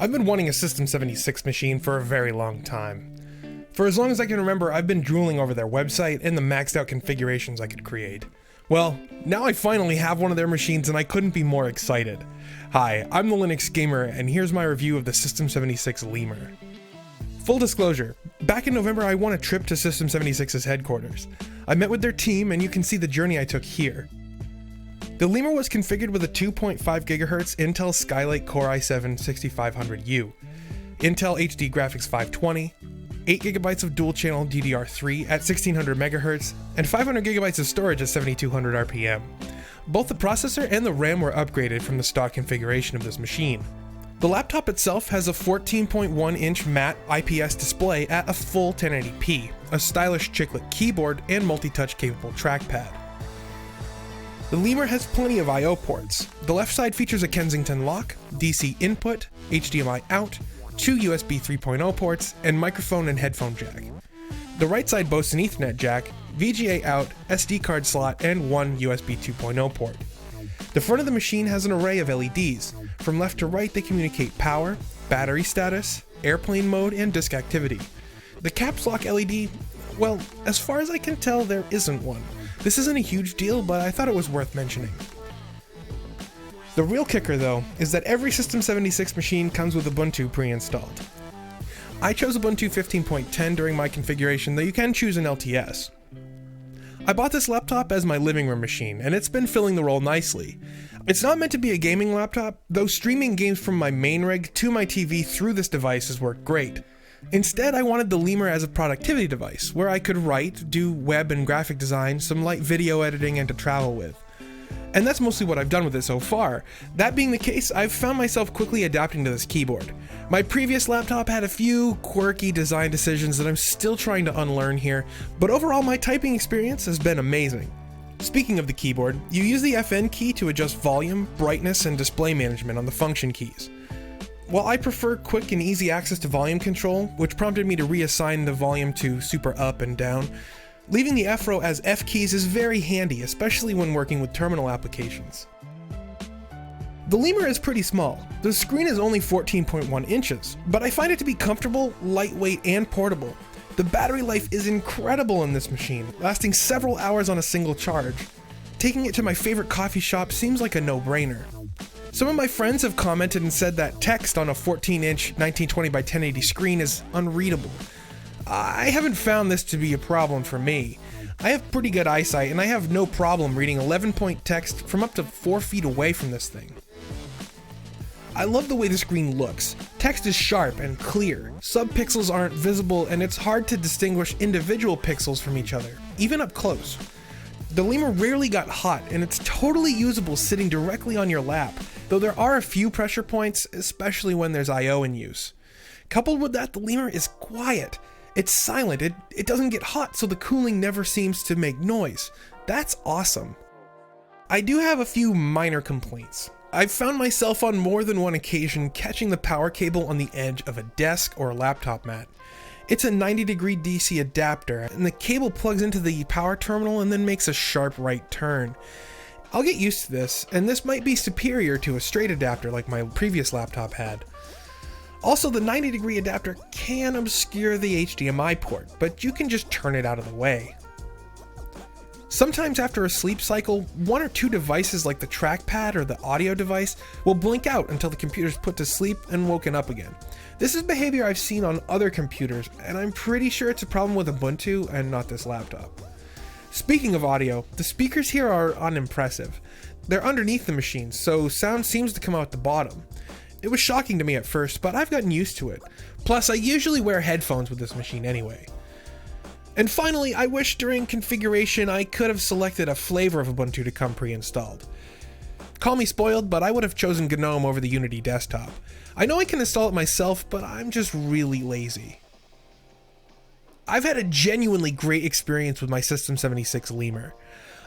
I've been wanting a System76 machine for a very long time. For as long as I can remember, I've been drooling over their website and the maxed out configurations I could create. Well, now I finally have one of their machines and I couldn't be more excited. Hi, I'm the Linux Gamer and here's my review of the System76 Lemur. Full disclosure, back in November I won a trip to System76's headquarters. I met with their team and you can see the journey I took here. The Lemur was configured with a 2.5 GHz Intel Skylake Core i7-6500U, Intel HD Graphics 520, 8GB of dual-channel DDR3 at 1600 MHz, and 500 GB of storage at 7200 RPM. Both the processor and the RAM were upgraded from the stock configuration of this machine. The laptop itself has a 14.1-inch matte IPS display at a full 1080p, a stylish chiclet keyboard, and multi-touch capable trackpad. The Lemur has plenty of I/O ports. The left side features a Kensington lock, DC input, HDMI out, 2 USB 3.0 ports, and microphone and headphone jack. The right side boasts an Ethernet jack, VGA out, SD card slot, and one USB 2.0 port. The front of the machine has an array of LEDs. From left to right they communicate power, battery status, airplane mode, and disk activity. The caps lock LED, well, as far as I can tell there isn't one. This isn't a huge deal, but I thought it was worth mentioning. The real kicker though, is that every System76 machine comes with Ubuntu pre-installed. I chose Ubuntu 15.10 during my configuration, though you can choose an LTS. I bought this laptop as my living room machine, and it's been filling the role nicely. It's not meant to be a gaming laptop, though streaming games from my main rig to my TV through this device has worked great. Instead, I wanted the Lemur as a productivity device, where I could write, do web and graphic design, some light video editing, and to travel with. And that's mostly what I've done with it so far. That being the case, I've found myself quickly adapting to this keyboard. My previous laptop had a few quirky design decisions that I'm still trying to unlearn here, but overall my typing experience has been amazing. Speaking of the keyboard, you use the FN key to adjust volume, brightness, and display management on the function keys. While I prefer quick and easy access to volume control, which prompted me to reassign the volume to super up and down, leaving the F row as F keys is very handy, especially when working with terminal applications. The Lemur is pretty small. The screen is only 14.1 inches, but I find it to be comfortable, lightweight, and portable. The battery life is incredible in this machine, lasting several hours on a single charge. Taking it to my favorite coffee shop seems like a no-brainer. Some of my friends have commented and said that text on a 14-inch 1920 by 1080 screen is unreadable. I haven't found this to be a problem for me. I have pretty good eyesight and I have no problem reading 11-point text from up to 4 feet away from this thing. I love the way the screen looks. Text is sharp and clear, subpixels aren't visible, and it's hard to distinguish individual pixels from each other, even up close. The Lemur rarely got hot and it's totally usable sitting directly on your lap, though there are a few pressure points, especially when there's I/O in use. Coupled with that, the Lemur is quiet. It's silent, it doesn't get hot, so the cooling never seems to make noise. That's awesome. I do have a few minor complaints. I've found myself on more than one occasion catching the power cable on the edge of a desk or a laptop mat. It's a 90-degree DC adapter, and the cable plugs into the power terminal and then makes a sharp right turn. I'll get used to this, and this might be superior to a straight adapter like my previous laptop had. Also, the 90-degree adapter can obscure the HDMI port, but you can just turn it out of the way. Sometimes after a sleep cycle, one or two devices like the trackpad or the audio device will blink out until the computer's put to sleep and woken up again. This is behavior I've seen on other computers, and I'm pretty sure it's a problem with Ubuntu and not this laptop. Speaking of audio, the speakers here are unimpressive. They're underneath the machine, so sound seems to come out the bottom. It was shocking to me at first, but I've gotten used to it. Plus, I usually wear headphones with this machine anyway. And finally, I wish during configuration I could have selected a flavor of Ubuntu to come pre-installed. Call me spoiled, but I would have chosen GNOME over the Unity desktop. I know I can install it myself, but I'm just really lazy. I've had a genuinely great experience with my System76 Lemur.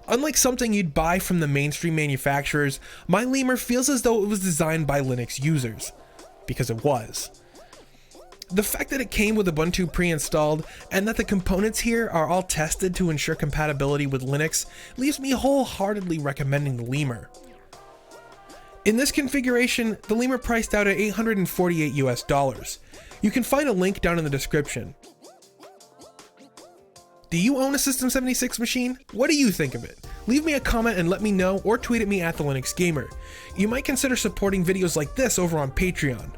Unlike something you'd buy from the mainstream manufacturers, my Lemur feels as though it was designed by Linux users. Because it was. The fact that it came with Ubuntu pre-installed, and that the components here are all tested to ensure compatibility with Linux, leaves me wholeheartedly recommending the Lemur. In this configuration, the Lemur priced out at $848 US. You can find a link down in the description. Do you own a System76 machine? What do you think of it? Leave me a comment and let me know, or tweet at me at @TheLinuxGamer. You might consider supporting videos like this over on Patreon.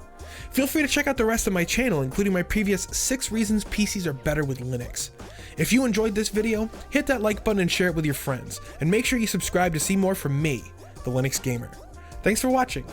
Feel free to check out the rest of my channel, including my previous 6 reasons PCs are better with Linux. If you enjoyed this video, hit that like button and share it with your friends, and make sure you subscribe to see more from me, the Linux Gamer. Thanks for watching.